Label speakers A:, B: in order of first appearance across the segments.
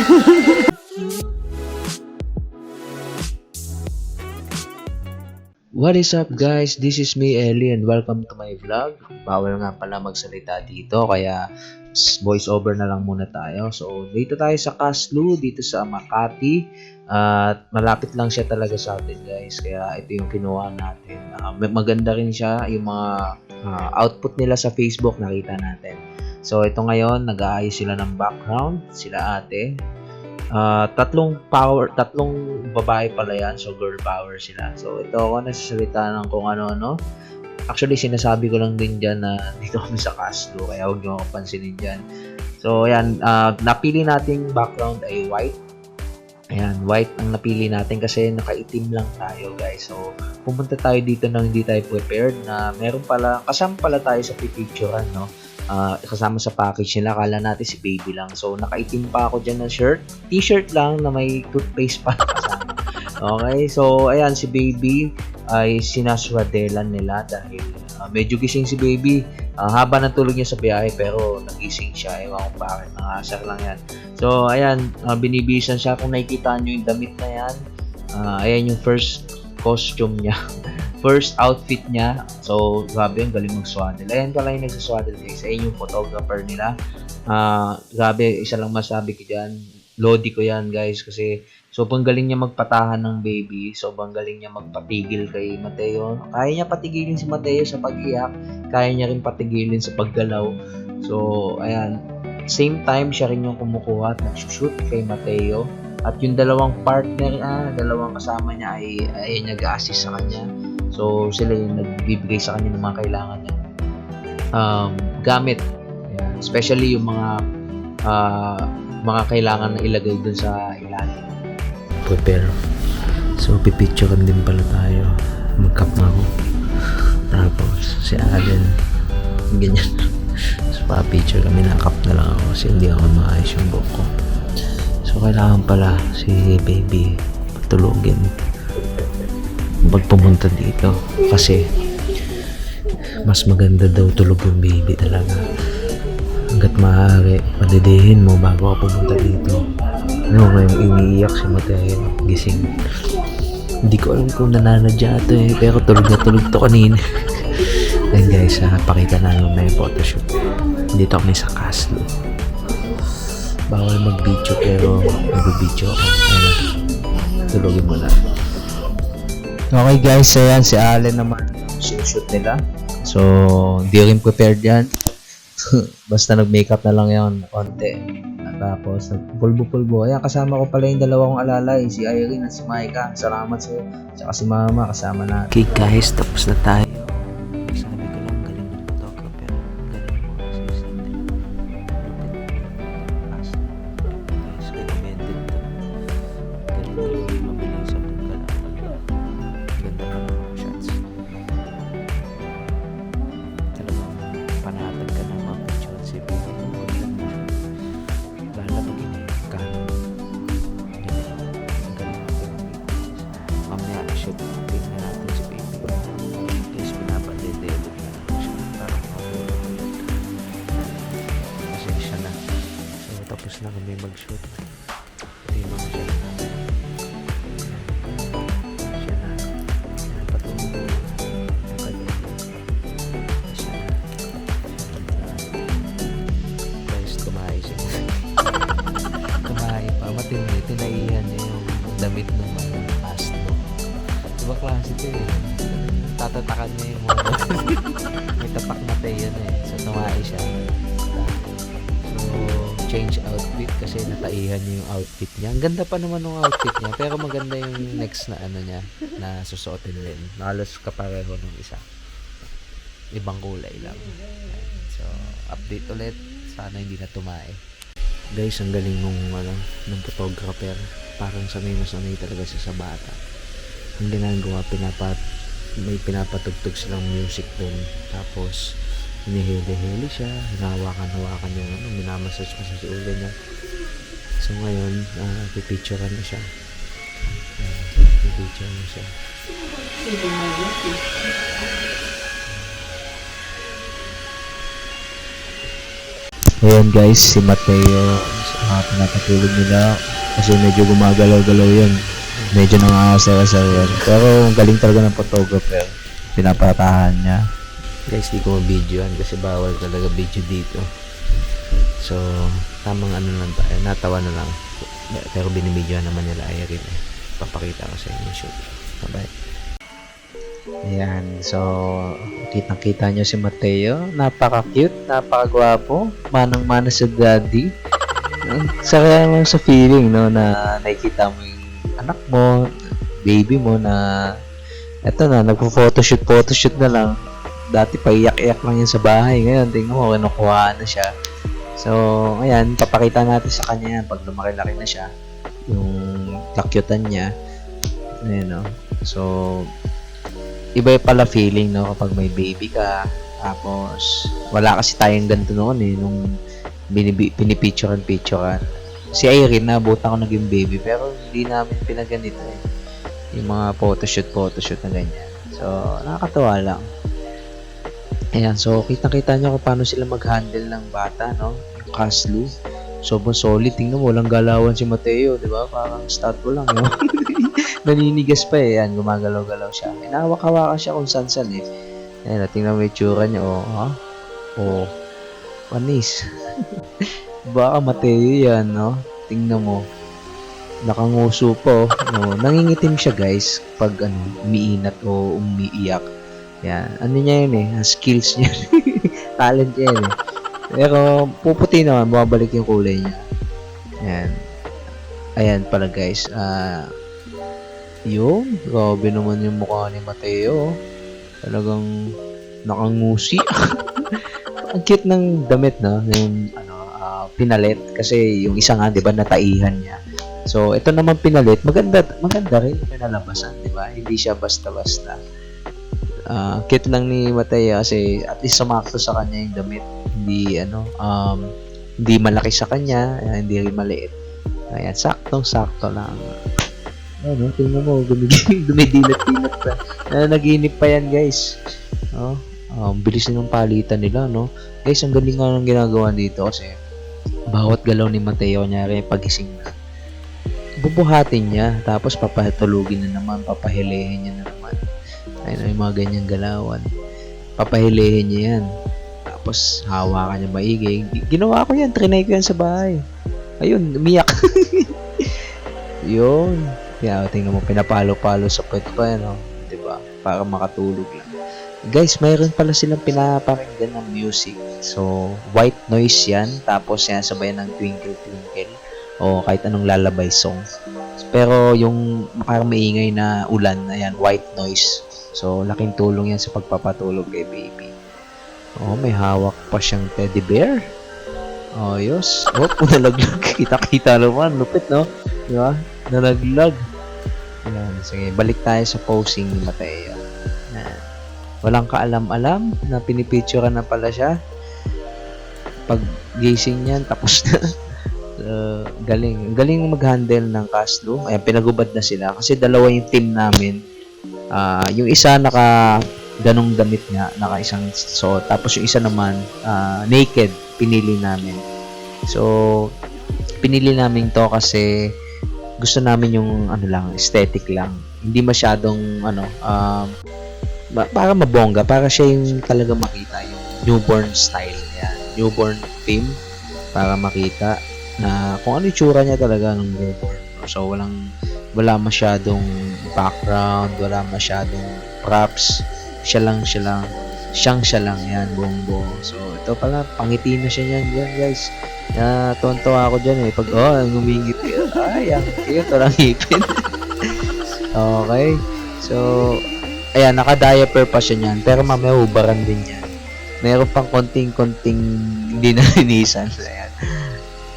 A: What is up guys? This is me, Ellie, and welcome to my vlog. Bawal nga pala magsalita dito, kaya voice over na lang muna tayo. So, dito tayo sa Kaslu, dito sa Makati. At malapit lang siya talaga sa atin guys, kaya ito yung kinuha natin. Maganda rin siya, yung mga output nila sa Facebook, nakita natin. So, ito ngayon, nag-aayos sila ng background, sila ate. Tatlong babae pala yan, so girl power sila. So ito ako nagsasalita ng kung ano-ano. Actually sinasabi ko lang din dyan na dito kami sa Kaslu, kaya huwag nyo ako pansinin dyan. So ayan, napili nating background ay white. Ayan, white ang napili natin kasi nakaitim lang tayo guys. So pumunta tayo dito nang hindi tayo prepared na meron pala, kasama pala tayo sa pipicturean, no? Kasama sa package nila, akala natin si baby lang. So, nakaitim pa ako dyan ng shirt. T-shirt lang na may toothpaste pa kasama. Okay, so, ayan, si baby ay sinaswadelan nila dahil medyo gising si baby. Haba ng tulog niya sa biyahe pero nagising siya. Ewan kung bakit, nangasar lang yan. So, ayan, binibisan siya. Kung nakikita nyo yung damit na yan, ayan yung first costume niya. First outfit niya. So, grabe yung galing mag-swaddle. Ayan pala yung nagsaswaddle guys. Ayan yung photographer nila. Grabe, isa lang masabi ko dyan. Lodi ko yan guys. Kasi sobrang galing niya magpatahan ng baby. Sobrang galing niya magpatigil kay Mateo. Kaya niya patigilin si Mateo sa pag-iyak. Kaya niya rin patigilin sa paggalaw. So, ayan. Same time, siya rin yung kumukuha at nagsushoot kay Mateo. At yung dalawang partner, dalawang kasama niya ay nag-assist sa kanya. So, sila yung nagbibigay sa kanya ng mga kailangan niya. Gamit. Ayan. Especially yung mga kailangan na ilagay dun sa ilalim. Prepare. So, pipicturean din pala tayo. Mag-cup na ako. Tapos, si Allen. Ganyan. So, pa-picture kami. Nakap na lang ako kasi hindi ako maayos yung buhok ko. So, kailangan pala si baby patulogin pag pumunta dito kasi mas maganda daw tulog yung baby talaga. Hanggat maaari, padidihin mo bago ka pumunta dito. Ano ngayong iniiyak si Mateo, gising. Hindi ko alam kung nananadya ito pero tulog na tulog to kanina. Then guys, pakita namin may photoshoot. Dito kami sa Kaslu. Bawal mag-video pero mag-video ako. Ayan, tulogin mo na. Okay guys, ayan si Allen naman sinushoot nila. So, di rin prepared yan. Basta nag-makeup na lang yan, konti. At tapos, nagpulbo-pulbo. Ayan, kasama ko pala yung dalawang alalay, si Irene at si Micah. Salamat sa'yo. Tsaka si Mama, kasama na. Okay guys, tapos na tayo. Sabi ko lang, galing ng photographer. Galing mo kasi guys, recommended to. Galing yung mabilis sa pagkala. Ganda pa ng mga shots. Talagang panatag ka ng mga picture si baby. Lalabagin kanan. Ang galing mamaya shoot. Tingnan natin si baby. Guys, pinapandededit na lang siya. Parang mabulit. Kasi siya na. So tapos na kami mag-shoot. Ito yung mga shot namin. Tinaihan niya yung damit ng mga Kaslu. Diba klase ito tatatakan niya yung mga may tapak na tayo na so tumae siya. So change outfit kasi nataihan niya yung outfit niya. Ang ganda pa naman ng outfit niya pero maganda yung next na ano niya na susuotin din. Halos kapareho ng isa. Ibang kulay lang. So update ulit. Sana hindi na tumae. Guys, ang galing ng photographer. Parang sanay na sanay talaga siya sa bata. Ang ginagawa, may pinapatugtog silang music dun. Tapos, hinihili-hili siya. Hinahawakan-hawakan yung minamassage pa sa ulo niya. So, ngayon, pipicturean na siya. Pipicturean na siya. Ayan guys, si Mateo. pinapatulog nila kasi medyo gumagalaw-galaw yun. Medyo nangangasar-asar yan. Pero ang galing talaga ng photographer. Pinapatahan niya. Guys, di ko ma-videoan kasi bawal talaga video dito. So, tamang ano lang tayo. Natawa na lang. Pero binibidyoan naman nila Irene. Papakita ko sa inyo shoot. Bye-bye. Ayan. So, kitang-kita nyo si Mateo. Napaka-cute. Napaka-gwapo. Manang-mana sa daddy. Saraya mo sa feeling, no, na nakikita mo yung anak mo, baby mo na eto na, photoshoot na lang. Dati pa iyak-iyak lang yun sa bahay. Ngayon, tingnan mo, kinukuha na siya. So, ayan, papakita natin sa kanya yan pag lumaki-laki na siya. Yung kakyutan niya. Ayan, no. So, iba yung pala feeling, no, kapag may baby ka. Tapos, wala kasi tayong ganito noon, eh, nung pinipicturean. Si Irene, nabutan ko naging baby, pero hindi namin pinaganito, eh. Yung mga photoshoot na ganyan. So, nakakatawa lang. Ayan, so kitang-kita nyo kung paano sila mag-handle ng bata, no? Yung Kaslu. Sobrang solid. Tingnan mo, walang galawan si Mateo, di ba? Parang statue lang, no? Naninigas pa eh. Ayan, gumagalaw-galaw siya. Inawak-hawakan siya kung saan-saan eh. Ayan, tingnan mo yung tsura niya, oh. Ha? Oh. Panis. Baka Mateo yan, no? Tingnan mo. Nakanguso po. No? Nangingitim siya, guys, pag umiinat o umiiyak. Yan. Ano niya yun eh? Skills niya. Talent niya yun eh. Pero puputi naman, bumabalik yung kulay niya. Yan. Ayan pala guys. Yun. Grabe naman yung mukha ni Mateo. Talagang nakangusi. Ang cute ng damit, no? Yung pinalit. Kasi yung isa nga, di ba, nataihan niya. So, ito naman pinalit. Maganda rin yung pinalabasan, di ba? Hindi siya basta-basta. Cute lang ni Mateo kasi at least sumakto sa kanya yung damit. Hindi malaki sa kanya, hindi rin maliit. Ayan, saktong-sakto lang. Ano, tingnan mo, dumidilat-dilat pa. Naginip pa yan, guys. Bilis ng palitan nila, no? Guys, ang galing nga ng ginagawa dito kasi bawat galaw ni Mateo, nyari pagising na, bubuhatin niya, tapos papatulugin na naman, papahilehin niya na naman. Ayun, yung mga ganyang galawan. Papahilehin niya yan. Tapos, hawakan niya maigi. Ginawa ko yan. Trinay ko yan sa bahay. Ayun, umiyak. Yun. Kaya, tingnan mo, pinapalo-palo sa puwet pa yan, no? Diba? Para makatulog lang. Guys, mayroon pala silang pinapakinggan ng music. So, white noise yan. Tapos, yan, sabayan ng twinkle, twinkle. O kahit anong lalabay song. Pero, yung parang maingay na ulan, ayan, white noise. So, laking tulong yan sa pagpapatulog kay baby. Oh, may hawak pa siyang teddy bear. Oh, yos. Oh, nalaglag. Kita-kita naman. Lupit, no? Diba? Nalaglag. Ayan, sige. Balik tayo sa posing ni Mateo. Ayan. Walang kaalam-alam na pinipicturean na pala siya. Pag gising niyan, tapos na. Galing. Galing mag-handle ng Kaslu. Ayan, pinagubad na sila. Kasi dalawa yung team namin. Yung isa naka ganong damit nga, naka isang suot. Tapos yung isa naman naked, pinili namin. So pinili namin to kasi gusto namin yung aesthetic lang. Hindi masyadong para mabongga, para siya yung talaga makita yung newborn style yan. Newborn theme para makita na kung ano yung tsura niya talaga ng newborn. So wala masyadong background, wala masyadong props. Siya lang yan, buong-buo. So ito pala, pangiti na siya yan guys. Tuwan-tuwa ako dyan eh. Pag ngumingit yun, ay, ang cute, walang ngipin. Okay. So ayan, naka-diaper pa siya niyan, pero mamaya ubaran din yan. Meron pang konting hindi na linisan. Ayan.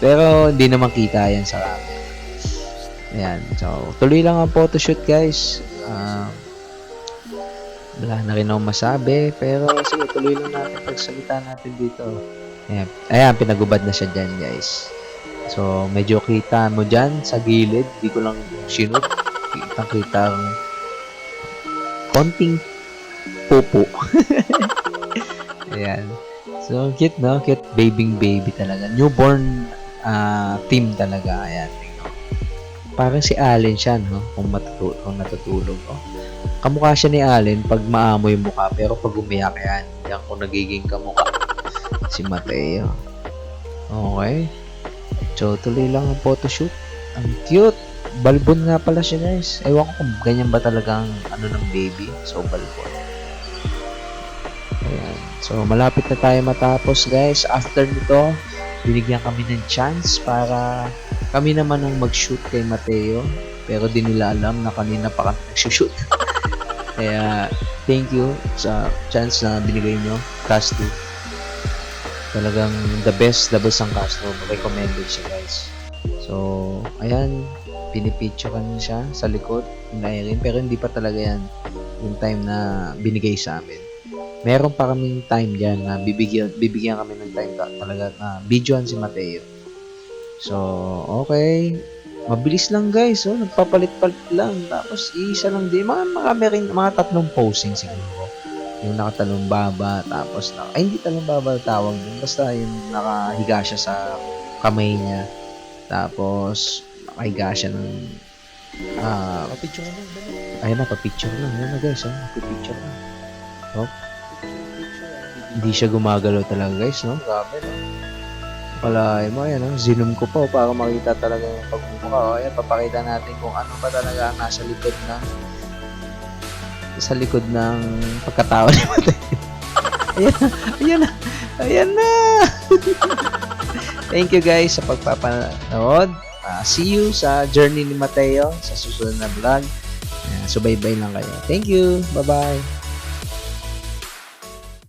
A: Pero hindi naman kita yan sa camera. Ayan, so tuloy lang ang photoshoot guys. Wala na rin akong masabi, pero sige, tuloy lang natin pagsalita natin dito. Ayan, pinagubad na siya dyan guys. So medyo kita mo dyan sa gilid, di ko lang sinut. Kita ang konting pupo. Ayan. So cute, no? Cute baby talaga. Newborn team talaga. Ayan. Parang si Allen siya, no? Kung natutulog. Oh. Kamukha siya ni Allen pag maamoy yung mukha, pero pag umiyak yan, yan kung nagiging kamukha. Si Mateo. Okay. So, tuloy lang ang photoshoot. Ang cute. Balbon nga pala siya, guys. Ewan ko kung ganyan ba talagang ng baby. So, balbon. Ayan. So, malapit na tayo matapos, guys. After nito, binigyan kami ng chance para kami naman ang mag-shoot kay Mateo. Pero di nila alam na kanina pa kami nag-shoot. Kaya, thank you sa chance na binigay nyo. Cast 2. Talagang the best ang cast 2. Recommended siya, guys. So, ayan. Pinipicturean siya sa likod ng Irene. Pero hindi pa talaga yan yung time na binigay sa amin. Meron pa kaming time dyan na bibigyan kami ng time talaga na videoan si Mateo. So, okay. Mabilis lang, guys. Oh. Nagpapalit-palit lang. Tapos, isa lang din. Mga tatlong posing siguro. Yung nakatalong baba. Tapos, hindi talong baba tawag dun. Basta yung nakahiga siya sa kamay niya. Tapos, nakahiga siya ng papicture na. Ayun na, papicture na. Ayun na, guys. Oh. Papicture na. Oh. Hindi siya gumagalaw talaga, guys. No? Grabe, no? Palay mo, ayan, no? Zoom ko pa para makita talaga yung pagmumukha. O, ayan, papakita natin kung ano ba talaga ang nasa likod ng pagkatawa ni Mateo. Ayan na. Thank you, guys, sa pagpapanood. See you sa journey ni Mateo sa susunod na vlog. Subaybay lang kayo. Thank you. Bye-bye.